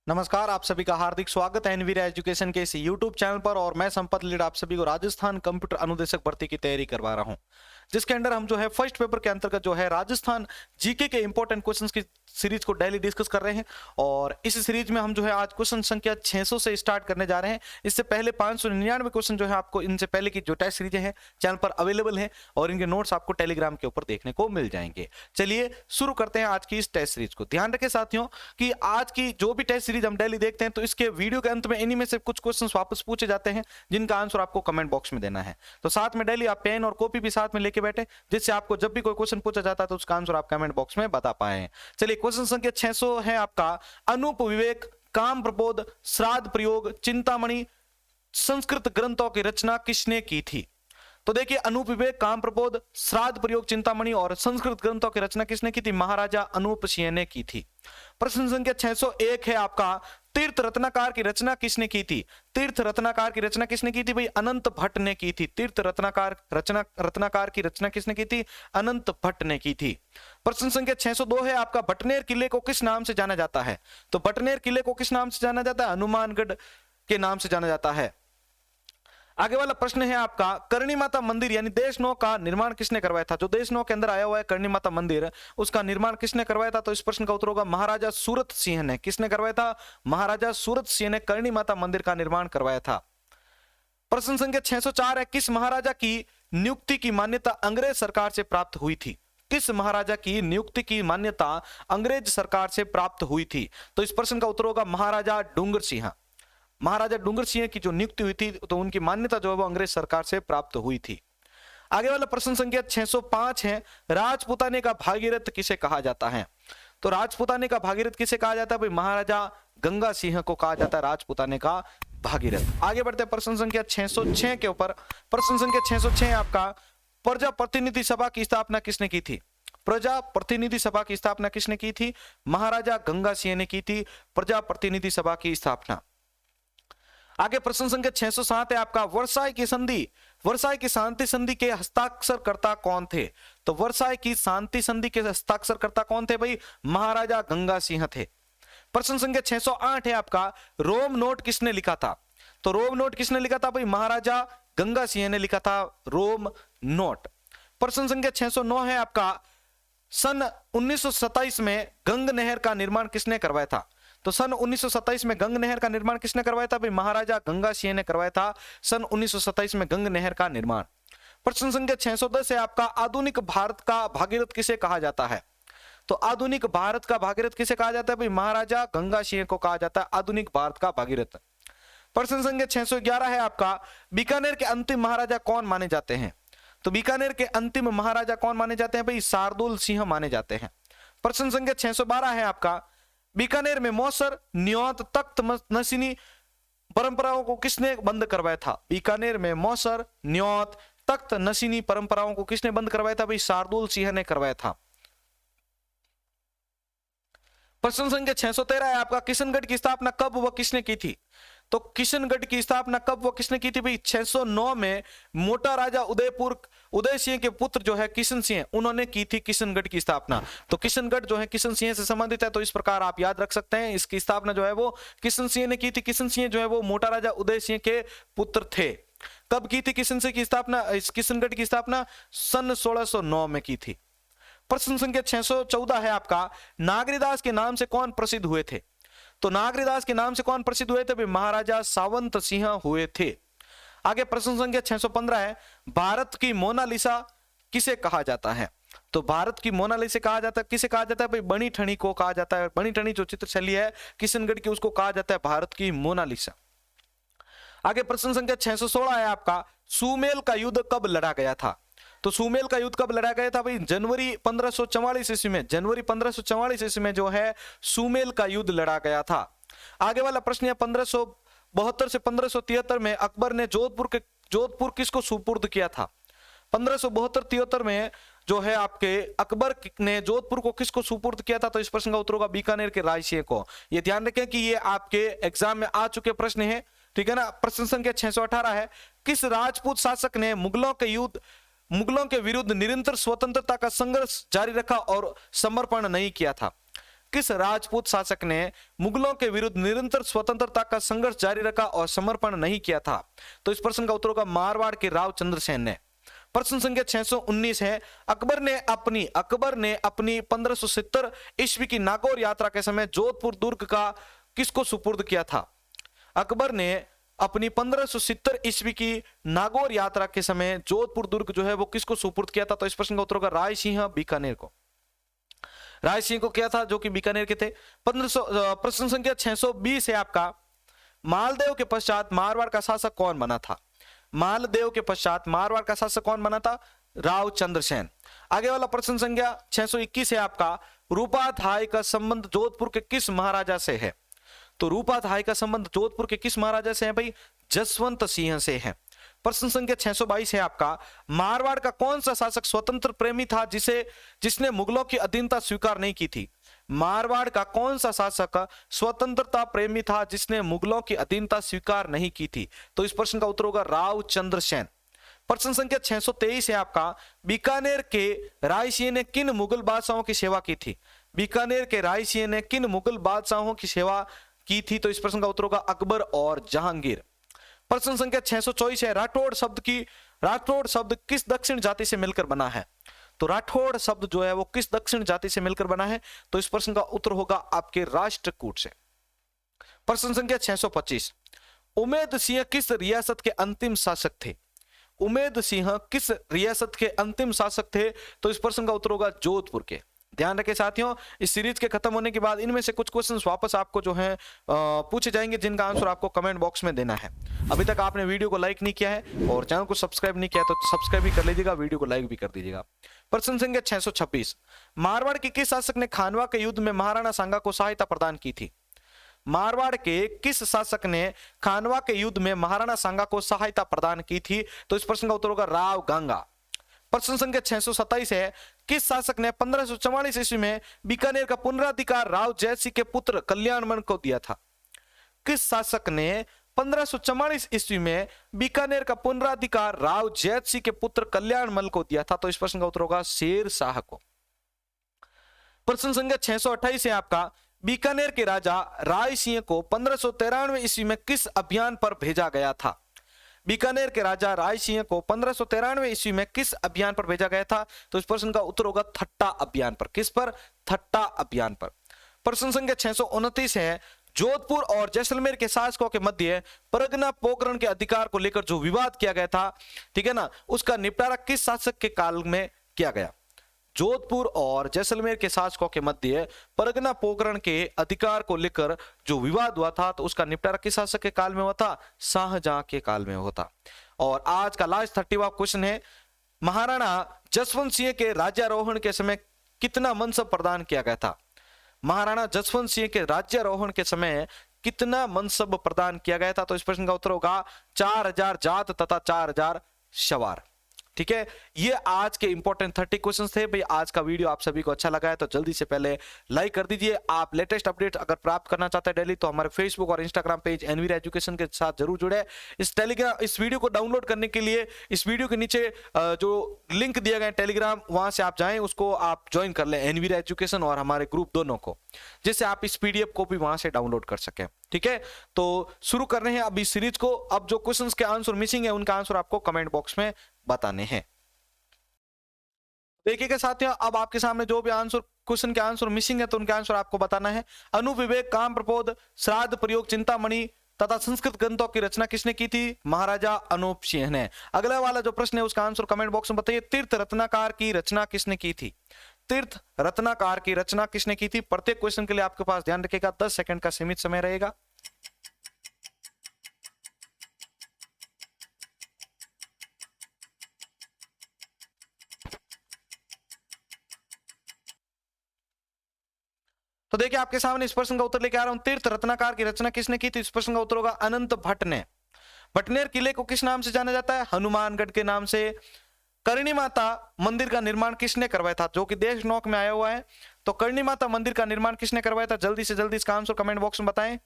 नमस्कार, आप सभी का हार्दिक स्वागत है एनवीरा एजुकेशन के इस यूट्यूब चैनल पर। और मैं संपत लीड आप सभी को राजस्थान कंप्यूटर अनुदेशक भर्ती की तैयारी करवा रहा हूं, जिसके अंडर हम जो है फर्स्ट पेपर के अंतर्गत जो है राजस्थान जीके के इंपॉर्टेंट क्वेश्चंस की सीरीज को डेली डिस्कस कर रहे हैं। और इस सीरीज में हम जो है आज क्वेश्चन संख्या 600 से स्टार्ट करने जा रहे हैं। इससे पहले 599 क्वेश्चन जो है आपको इनसे पहले की जो टेस्ट सीरीज है चैनल पर अवेलेबल है और इनके नोट्स आपको टेलीग्राम के ऊपर देखने को मिल जाएंगे। चलिए शुरू करते हैं आज की इस टेस्ट सीरीज को। ध्यान रखें साथियों कि आज की जो भी टेस्ट सीरीज हम डेली देखते हैं तो इसके वीडियो के अंत में इन्हीं में से कुछ क्वेश्चंस वापस पूछे जाते हैं जिनका आंसर आपको कमेंट बॉक्स में देना है। तो साथ में डेली आप पेन और कॉपी भी साथ में लेके बैठे, जिससे आपको जब भी कोई क्वेश्चन पूछा जाता है तो उसका आंसर आप कमेंट बॉक्स में बता पाए। चलिए क्वेश्चन संख्या 600 है आपका, अनूप विवेक काम प्रबोध श्राद्ध प्रयोग चिंतामणि संस्कृत ग्रंथों की रचना किसने की थी? तो देखिए, अनूप विवेक काम प्रबोध श्राद्ध प्रयोग चिंतामणि और संस्कृत ग्रंथों की रचना किसने की थी? महाराजा अनूप सिंह ने की थी। प्रश्न संख्या 601 है आपका, तीर्थ रत्नाकार की रचना किसने की थी? तीर्थ रत्नाकार की रचना किसने की थी? भाई अनंत भट्ट ने की थी। तीर्थ रत्नाकार की रचना किसने की थी? अनंत भट्ट ने की थी। प्रश्न संख्या 602 है आपका, भटनेर किले को किस नाम से जाना जाता है? तो भटनेर किले को किस नाम से जाना जाता है? हनुमानगढ़ के नाम से जाना जाता है। आगे वाला प्रश्न है आपका, करणी माता मंदिर यानी देशनौ का निर्माण किसने करवाया था? जो देशनौ के अंदर आया हुआ है करणी माता मंदिर, उसका निर्माण किसने करवाया था? तो इस प्रश्न का उत्तर होगा महाराजा सूरत सिंह ने। किसने करवाया था? महाराजा सूरत सिंह ने करणी माता मंदिर का निर्माण करवाया था। प्रश्न संख्या 604 है, किस महाराजा की नियुक्ति की मान्यता अंग्रेज सरकार से प्राप्त हुई थी? किस महाराजा की नियुक्ति की मान्यता अंग्रेज सरकार से प्राप्त हुई थी? तो इस प्रश्न का उत्तर होगा महाराजा डूंगर सिंह। महाराजा डूंगर सिंह की जो नियुक्ति हुई थी तो उनकी मान्यता जो है वो अंग्रेज सरकार से प्राप्त हुई थी। आगे वाला प्रश्न संख्या 605 है, राजपुताने का भागीरथ किसे कहा जाता है? तो राजपुताने का भागीरथ किसे कहा जाता है? भाई महाराजा गंगा सिंह को कहा जाता है राजपुताने का भागीरथ। आगे बढ़ते हैं प्रश्न संख्या 606 के ऊपर। प्रश्न संख्या 606 आपका, प्रजा प्रतिनिधि सभा की स्थापना किसने की थी? प्रजा प्रतिनिधि सभा की स्थापना किसने की थी? महाराजा गंगा सिंह ने की थी प्रजा प्रतिनिधि सभा की स्थापना। आगे प्रश्न संख्या 607 है आपका, वर्साई की संधि, वर्साई की शांति संधि के हस्ताक्षरकर्ता कौन थे? तो वर्साई की शांति संधि के हस्ताक्षरकर्ता कौन थे? भाई महाराजा गंगा सिंह थे। प्रश्न संख्या 608 है आपका, रोम नोट किसने लिखा था? तो रोम नोट किसने लिखा था? भाई महाराजा गंगा सिंह ने लिखा था रोम नोट। प्रश्न संख्या 609 है आपका, सन 1927 में गंग नहर का निर्माण किसने करवाया था? तो सन 1927 में गंग नहर का निर्माण किसने करवाया था? भाई महाराजा गंगा सिंह ने करवाया था सन 1927 में गंग नहर का निर्माण। प्रश्न संख्या 610 है आपका, आधुनिक भारत का भागीरथ किसे कहा जाता है? तो आधुनिक भारत का भागीरथ किसे कहा जाता है? भाई महाराजा गंगा सिंह को कहा जाता है आधुनिक भारत का भागीरथ। प्रश्न संख्या 611 है आपका, बीकानेर के अंतिम महाराजा कौन माने जाते हैं? तो बीकानेर के अंतिम महाराजा कौन माने जाते हैं? भाई शार्दुल सिंह माने जाते हैं। प्रश्न संख्या 612 है आपका, बीकानेर में मौसर न्योत तख्त नशीनी परंपराओं को किसने बंद करवाया था? बीकानेर में मौसर न्योत तख्त नशीनी परंपराओं को किसने बंद करवाया था? भाई शार्दुल सिंह ने करवाया था। प्रश्न संख्या 613 है आपका, किशनगढ़ की स्थापना कब व किसने की थी? तो किशनगढ़ की स्थापना कब व किसने की थी? भाई 609 में मोटा राजा उदय सिंह के पुत्र जो है किशन सिंह, उन्होंने की थी किशनगढ़ की स्थापना। तो किशनगढ़ जो है किशन सिंह से संबंधित है, तो इस प्रकार आप याद रख सकते हैं इसकी स्थापना जो है वो किशन सिंह ने की थी। किशन सिंह जो है वो मोटा राजा उदय सिंह के पुत्र थे। कब की थी किशन सिंह की स्थापना? किशनगढ़ की स्थापना सन 1609 में की थी। प्रश्न संख्या 614 है आपका, नागरीदास के नाम से कौन प्रसिद्ध हुए थे? तो नागरीदास के नाम से कौन प्रसिद्ध हुए थे? महाराजा सावंत सिंह हुए थे। आगे प्रश्न संख्या 615 है, भारत की मोनालिसा किसे कहा जाता है? तो भारत की मोनालिसा कहा जाता है किसे कहा जाता है? भाई बनी ठनी को कहा जाता है। बनी ठनी जो चित्र शैली है किशनगढ़ की, उसको कहा जाता है भारत की मोनालिसा। आगे प्रश्न संख्या 616 है आपका, सुमेल का युद्ध कब लड़ा गया था? तो सुमेल का युद्ध कब लड़ा गया था? भाई जनवरी 1544 ईस्वी में, जनवरी 1544 ईस्वी में जो है सुमेल का युद्ध लड़ा गया था। आगे वाला प्रश्न है, 1572 से 1573 में अकबर ने जोधपुर किसको सुपुर्द किया था? 1572-73 में जो है आपके अकबर ने जोधपुर को किसको सुपुर्द किया था? तो इस प्रश्न का उत्तर होगा बीकानेर के रायसिंह को। ये ध्यान रखें कि ये आपके एग्जाम में आ चुके प्रश्न है, ठीक है ना। प्रश्न संख्या 618 है, किस राजपूत शासक ने मुगलों के विरुद्ध निरंतर स्वतंत्रता का संघर्ष जारी रखा और समर्पण नहीं किया था? किस राजपूत शासक ने मुगलों के विरुद्ध निरंतर स्वतंत्रता का संघर्ष जारी रखा और समर्पण नहीं किया था? तो इस प्रश्न का उत्तर होगा मारवाड़ के राव चंद्रसेन ने। प्रश्न संख्या 619 है, अकबर ने अपनी 1570 ईस्वी की नागौर यात्रा के समय जोधपुर दुर्ग का किसको सुपुर्द किया था? अकबर ने अपनी 1570 ईस्वी की नागौर यात्रा के समय जोधपुर दुर्ग जो है वो किसको सुपुर्द किया था? तो इस प्रश्न का उत्तर होगा राय सिंह बीकानेर को। राय सिंह को किया था, जो कि बीकानेर के थे। 1500 प्रश्न संख्या 620 है आपका, मालदेव के पश्चात मारवाड़ का शासक कौन बना था? मालदेव के पश्चात मारवाड़ का शासक कौन बना था? राव चंद्रसेन। आगे वाला प्रश्न संख्या 621 है आपका, रूपा थाई का संबंध जोधपुर के किस महाराजा से है? तो रूपा थाई का संबंध जोधपुर के किस महाराजा से है भाई? जसवंत सिंह से है। प्रश्न संख्या 622 है आपका, मारवाड़ का कौन सा शासक स्वतंत्र प्रेमी था जिसने मुगलों की अधीनता स्वीकार नहीं की थी? मारवाड़ का कौन सा शासक स्वतंत्रता प्रेमी था जिसने मुगलों की अधीनता स्वीकार नहीं की थी? तो इस प्रश्न का उत्तर होगा राव चंद्रसेन। प्रश्न संख्या 623 है आपका, बीकानेर के राय सिंह ने किन मुगल बादशाहों की सेवा की थी? बीकानेर के राय सिंह ने किन मुगल बादशाहों की सेवा की थी? तो इस प्रश्न का उत्तर होगा अकबर और जहांगीर। प्रश्न संख्या 624 है, राठौड़ शब्द किस दक्षिण जाति से मिलकर बना है? तो राठौड़ शब्द जो है वो किस दक्षिण जाति से मिलकर बना है? तो इस प्रश्न का उत्तर होगा आपके राष्ट्रकूट से। प्रश्न संख्या 625, उमेद सिंह किस रियासत के अंतिम शासक थे? उमेद सिंह किस रियासत के अंतिम शासक थे? तो इस प्रश्न का उत्तर होगा जोधपुर के। ध्यान रखें साथियों, इस सीरीज के खत्म होने के बाद इनमें से कुछ क्वेश्चंस वापस आपको जो है पूछे जाएंगे, जिनका आंसर आपको कमेंट बॉक्स में देना है। अभी तक आपने वीडियो को लाइक नहीं किया है और चैनल को सब्सक्राइब नहीं किया है तो सब्सक्राइब भी कर लीजिएगा, वीडियो को लाइक भी कर दीजिएगा। प्रश्न संख्या 626, मारवाड़ के किस शासक ने खानवा के युद्ध में महाराणा सांगा को सहायता प्रदान की थी? मारवाड़ के किस शासक ने खानवा के युद्ध में महाराणा सांगा को सहायता प्रदान की थी? तो इस प्रश्न का उत्तर होगा राव गंगा। प्रश्न संख्या 627 है, किस शासक ने 1544 ईस्वी में बीकानेर का पुनराधिकार राव जैत सिंह के पुत्र कल्याणमल को दिया था? किस शासक ने 1544 ईस्वी में बीकानेर का पुनराधिकार राव जैत सिंह के पुत्र कल्याणमल को दिया था? तो इस प्रश्न का उत्तर होगा शेर शाह को। प्रश्न संख्या 628 है आपका, बीकानेर के राजा राय सिंह को 1593 ईस्वी में किस अभियान पर भेजा गया था? बीकानेर के राजा राय सिंह को 1593 ईस्वी में किस अभियान पर भेजा गया था? तो इस प्रश्न का उत्तर होगा थट्टा अभियान पर। किस पर? थट्टा अभियान पर। प्रश्न संख्या 629 है, जोधपुर और जैसलमेर के शासकों के मध्य परगना पोकरण के अधिकार को लेकर जो विवाद किया गया था, ठीक है ना, उसका निपटारा किस शासक के काल में किया गया? जोधपुर और जैसलमेर के शासकों के मध्य परगना पोकरण के अधिकार को लेकर जो विवाद हुआ था, तो उसका निपटारा किस शासक के काल में हुआ था? शाहजहां के काल में हुआ था। और आज का लास्ट 30वां क्वेश्चन है, महाराणा जसवंत सिंह के राज्यारोहण के समय कितना मनसब प्रदान किया गया था? महाराणा जसवंत सिंह के राज्यारोहण के समय कितना मनसब प्रदान किया गया था? तो इस प्रश्न का उत्तर होगा 4000 जात तथा 4000 सवार। ठीक है, ये आज के इंपॉर्टेंट 30 क्वेश्चंस थे। भाई आज का वीडियो आप सभी को अच्छा लगा है तो जल्दी से पहले लाइक कर दीजिए। आप लेटेस्ट अपडेट अगर प्राप्त करना चाहते हैं डेली, तो हमारे फेसबुक और इंस्टाग्राम पेज एनवीरा एजुकेशन के साथ जरूर जुड़े। इस वीडियो को डाउनलोड करने के लिए इस वीडियो के नीचे जो लिंक दिया गया है टेलीग्राम, वहां से आप जाएं, उसको आप ज्वाइन कर लें, एनवीरा एजुकेशन और हमारे ग्रुप दोनों को, जिससे आप इस पीडीएफ को भी वहां से डाउनलोड कर सकें। ठीक है, तो शुरू कर रहे हैं अब इस सीरीज को। अब जो क्वेश्चंस के आंसर मिसिंग है उनका आंसर आपको कमेंट बॉक्स में बताने हैं। देखिएगा साथियों, अब आपके सामने जो भी आंसर क्वेश्चन के आंसर मिसिंग है तो उनके आंसर आपको बताना है। अनुविवेक, काम प्रपोध, श्राद्ध प्रयोग, चिंतामणि तथा संस्कृत ग्रंथों की रचना किसने की थी? महाराजा अनूप सिंह ने। अगला वाला जो प्रश्न है उसका आंसर कमेंट बॉक्स में बताइए। तीर्थ रत्नाकार की रचना किसने की थी? तीर्थ रत्नाकार की रचना किसने की थी? प्रत्येक क्वेश्चन के लिए आपके पास ध्यान रखिएगा 10 सेकंड का सीमित समय रहेगा। तो देखिए आपके सामने इस प्रश्न का उत्तर लेके आ रहा हूं। तीर्थ रत्नाकार की रचना किसने की थी? इस प्रश्न का उत्तर होगा अनंत भट्ट ने। भटनेर किले को किस नाम से जाना जाता है? हनुमानगढ़ के नाम से। करणी माता मंदिर का निर्माण किसने करवाया था? जो कि देश नोक में आया हुआ है, तो करणी माता मंदिर का निर्माण किसने करवाया था? जल्दी से जल्दी इसका आंसर कमेंट बॉक्स में बताएं।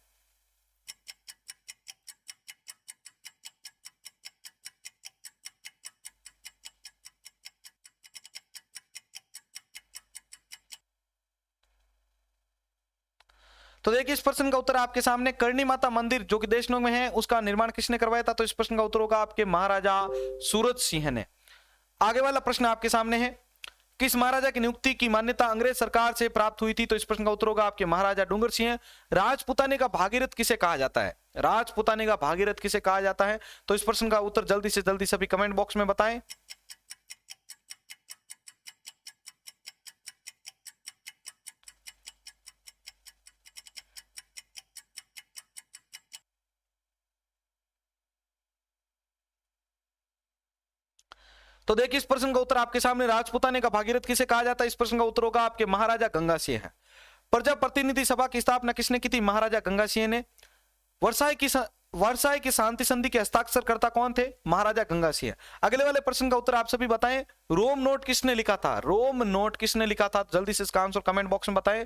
तो देखिए इस प्रश्न का उत्तर आपके सामने, करणी माता मंदिर जो कि देशनोक में है उसका निर्माण किसने करवाया था? तो इस प्रश्न का उत्तर होगा आपके महाराजा सूरज सिंह ने। आगे वाला प्रश्न आपके सामने है, किस महाराजा की नियुक्ति की मान्यता अंग्रेज सरकार से प्राप्त हुई थी? तो इस प्रश्न का उत्तर होगा आपके महाराजा डूंगर सिंह। राजपुताने का भागीरथ किसे कहा जाता है? राजपुताने का भागीरथ किसे कहा जाता है? तो इस प्रश्न का उत्तर जल्दी से जल्दी सभी कमेंट बॉक्स में बताएं। तो देखिए इस प्रश्न का उत्तर आपके सामने, राजपुताने का भागीरथ किसे कहा जाता है? इस प्रश्न का उत्तर होगा आपके महाराजा गंगा सिंह है। प्रजा प्रतिनिधि सभा की स्थापना किसने की थी? महाराजा गंगा सिंह ने। वर्साई की शांति संधि के हस्ताक्षरकर्ता कौन थे? महाराजा गंगा सिंह। अगले वाले प्रश्न का उत्तर आप सभी बताएं, रोम नोट किसने लिखा था? रोम नोट किसने लिखा था? जल्दी से इसका आंसर कमेंट बॉक्स में बताएं।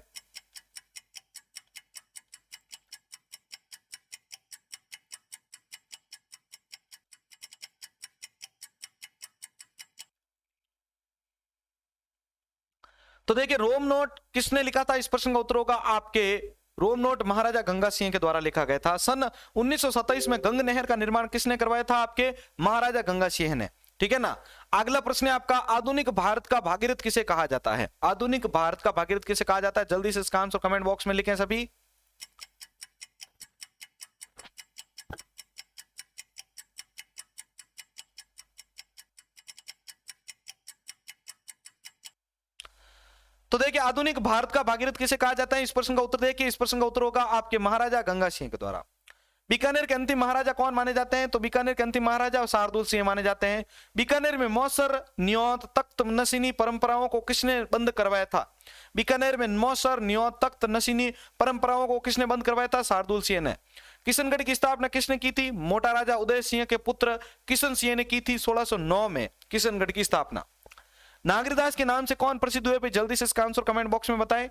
तो देखिए रोम नोट किसने लिखा था? इस प्रश्न का उत्तर होगा आपके रोम नोट महाराजा गंगा सिंह के द्वारा लिखा गया था। सन 1927 में गंग नहर का निर्माण किसने करवाया था? आपके महाराजा गंगा सिंह ने। ठीक है ना। अगला प्रश्न है आपका, आधुनिक भारत का भागीरथ किसे कहा जाता है? आधुनिक भारत का भागीरथ किसे कहा जाता है? जल्दी से इसका आंसर कमेंट बॉक्स में लिखें सभी। तो देखिए आधुनिक भारत का भागीरथ किसे कहा जाता है? इस प्रश्न का उत्तर देखिए, इस प्रश्न का उत्तर होगा आपके महाराजा गंगा सिंह के द्वारा। बीकानेर के अंतिम महाराजा कौन माने जाते हैं? तो बीकानेर के अंतिम महाराजा शार्दुल सिंह माने जाते हैं। बीकानेर में मौसर, न्योत, तख्त नशीनी परंपराओं को किसने बंद करवाया था? बीकानेर में मौसर, न्योत, तख्त नशीनी परंपराओं को किसने बंद करवाया था? शार्दुल सिंह ने। किशनगढ़ की स्थापना किसने की थी? मोटा राजा उदय सिंह के पुत्र किशन सिंह ने की थी 1609 में किशनगढ़ की स्थापना। नागरदास के नाम से कौन प्रसिद्ध हुए? जल्दी से इसका आंसर कमेंट बॉक्स में बताएं।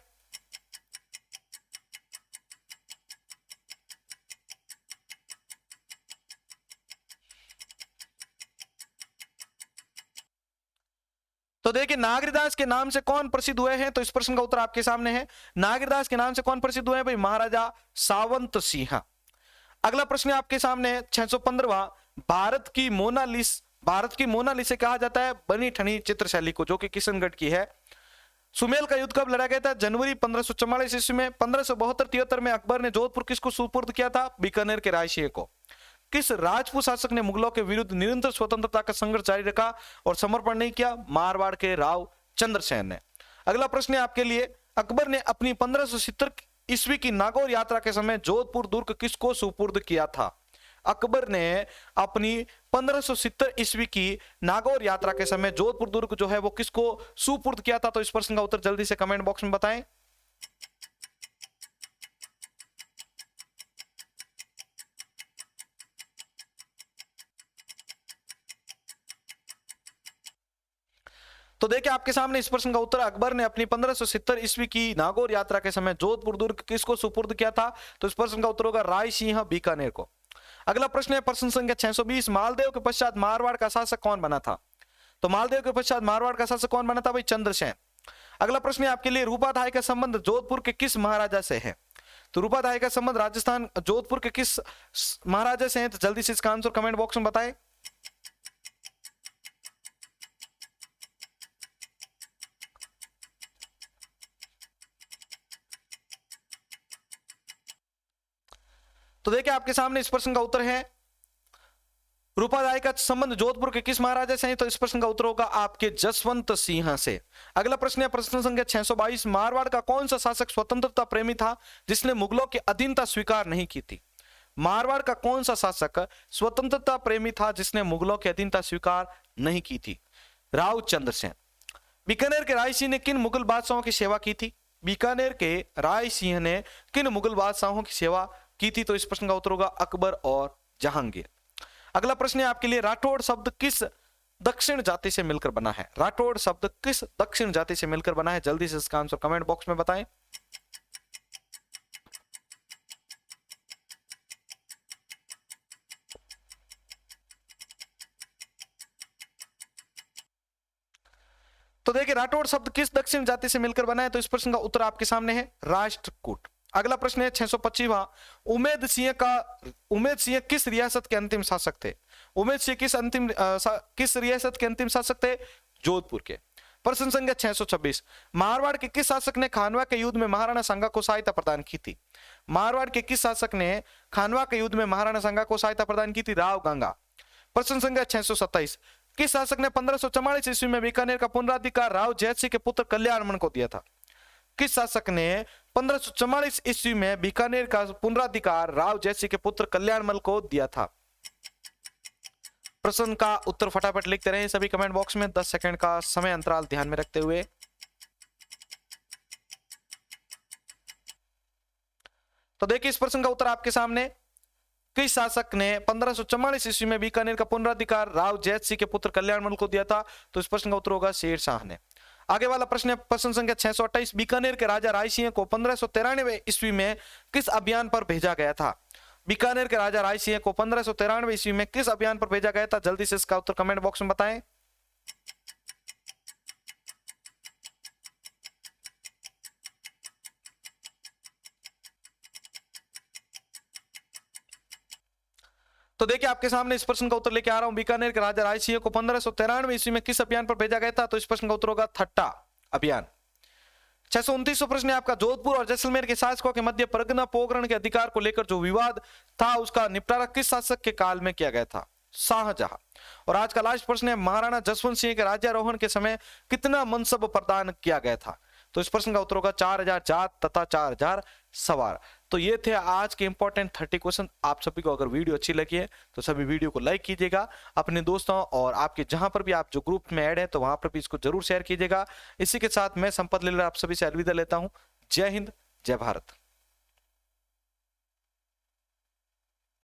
तो देखिए नागरदास के नाम से कौन प्रसिद्ध हुए हैं? तो इस प्रश्न का उत्तर आपके सामने है, नागरदास के नाम से कौन प्रसिद्ध हुए हैं? भाई महाराजा सावंत सिंह। अगला प्रश्न आपके सामने है 615वां, भारत की मोनालिसा कहा जाता है बनी ठनी चित्रशैली को, जो कि किशनगढ़ की है। सुमेल का युद्ध कब लड़ा गया था? जनवरी 1544 ईस्वी में। 1572-73 में अकबर ने जोधपुर किसको सुपुर्द किया था? बीकानेर के रायसिंह को। किस राजपूत शासक ने मुगलों के विरुद्ध निरंतर स्वतंत्रता का संघर्ष जारी रखा और समर्पण नहीं किया? मारवाड़ के राव चंद्रसेन ने। अगला प्रश्न है आपके लिए, अकबर ने अपनी 1570 ईस्वी की नागौर यात्रा के समय जोधपुर दुर्ग किसको सुपुर्द किया था? अकबर ने अपनी 1570 ईस्वी की नागौर यात्रा के समय जोधपुर दुर्ग जो है वो किसको सुपुर्द किया था? तो इस प्रश्न का उत्तर जल्दी से कमेंट बॉक्स में बताएं। तो देखिए आपके सामने इस प्रश्न का उत्तर, अकबर ने अपनी 1570 ईस्वी की नागौर यात्रा के समय जोधपुर दुर्ग किसको सुपुर्द किया था? तो इस प्रश्न का उत्तर होगा राय सिंह बीकानेर को। अगला प्रश्न है प्रश्न संख्या 620, मालदेव के पश्चात मारवाड़ का शासक कौन बना था? तो मालदेव के पश्चात मारवाड़ का शासक कौन बना था? भाई चंद्रसेन। अगला प्रश्न है आपके लिए, रूपाधाय का संबंध जोधपुर के किस महाराजा से है? तो रूपाधाय का संबंध राजस्थान जोधपुर के किस महाराजा से है? तो जल्दी से इसका आंसर कमेंट बॉक्स में बताएं। तो देखिए आपके सामने इस प्रश्न का उत्तर है, रूपाधाय का संबंध जोधपुर के किस महाराजा से है? तो इस प्रश्न का उत्तर होगा आपके जसवंत सिंह से। अगला प्रश्न है प्रश्न संख्या 622, मारवाड़ का कौन सा शासक स्वतंत्रता प्रेमी था जिसने मुगलों की अधीनता स्वीकार नहीं की थी? मारवाड़ का कौन सा शासक स्वतंत्रता प्रेमी था जिसने मुगलों की अधीनता स्वीकार नहीं की थी? राव चंद्रसेन। बीकानेर के राय सिंह ने किन मुगल बादशाहों की सेवा की थी? बीकानेर के राय सिंह ने किन मुगल बादशाहों की सेवा की थी? तो इस प्रश्न का उत्तर होगा अकबर और जहांगीर। अगला प्रश्न है आपके लिए, राठौड़ शब्द किस दक्षिण जाति से मिलकर बना है? राठौड़ शब्द किस दक्षिण जाति से मिलकर बना है? जल्दी से इसका आंसर कमेंट बॉक्स में बताएं। तो देखिए राठौड़ शब्द किस दक्षिण जाति से मिलकर बना है? तो इस प्रश्न का उत्तर आपके सामने है राष्ट्रकूट। अगला प्रश्न है 625वां, उमेद सिंह किस रियासत के अंतिम शासक थे? उमेद सिंह किस रियासत के अंतिम शासक थे? जोधपुर के। प्रश्न संख्या 626, मारवाड़ के किस शासक ने खानवा के युद्ध में महाराणा सांगा को सहायता प्रदान की थी? मारवाड़ के किस शासक ने खानवा के युद्ध में महाराणा सांगा को सहायता प्रदान की थी? राव गंगा। प्रश्न संख्या 627, किस शासक ने 1544 ईस्वी में बीकानेर का पुनराधिकार राव जैत सिंह के पुत्र कल्याणमल को दिया था? किस शासक ने 1544 ईस्वी में बीकानेर का पुनराधिकार राव जैत सिंह के पुत्र कल्याणमल को दिया था? प्रश्न का उत्तर फटाफट लिखते रहें सभी कमेंट बॉक्स में, 10 सेकंड का समय अंतराल ध्यान में रखते हुए। तो देखिए इस प्रश्न का उत्तर आपके सामने, किस शासक ने 1544 ईस्वी में बीकानेर का पुनराधिकार राव जैत सिंह के पुत्र कल्याणमल को दिया था? तो इस प्रश्न का उत्तर होगा शेर शाह ने। आगे वाला प्रश्न है प्रश्न संख्या 628, बीकानेर के राजा राय सिंह को 1593 ईस्वी में किस अभियान पर भेजा गया था? बीकानेर के राजा राय सिंह को 1593 ईस्वी में किस अभियान पर भेजा गया था? जल्दी से इसका उत्तर कमेंट बॉक्स में बताएं। तो देखिए आपके सामने इस प्रश्न का उत्तर लेके आ रहा हूं, बीकानेर के राजा राय सिंह को 1593 ईस्वी में किस अभियान पर भेजा गया था? तो इस प्रश्न का उत्तर होगा थट्टा अभियान। 629वां प्रश्न है आपका, जोधपुर और जैसलमेर के शासकों के मध्य परगना पोगरण के अधिकार को लेकर जो विवाद था उसका निपटारा किस शासक के काल में किया गया था? शाहजहां। और आज का लास्ट प्रश्न है, महाराणा जसवंत सिंह के राज्यारोहण के समय कितना मनसब प्रदान किया गया था? तो इस प्रश्न का उत्तर होगा 4000 जात तथा 4000 सवार। तो ये थे आज के इंपॉर्टेंट 30 क्वेश्चन। आप सभी को अगर वीडियो अच्छी लगी है तो सभी वीडियो को लाइक कीजिएगा, अपने दोस्तों और आपके जहां पर भी आप जो ग्रुप में ऐड है तो वहां पर भी इसको जरूर शेयर कीजिएगा। इसी के साथ मैं संपत लीलर आप सभी से अलविदा लेता हूं। जय हिंद, जय भारत।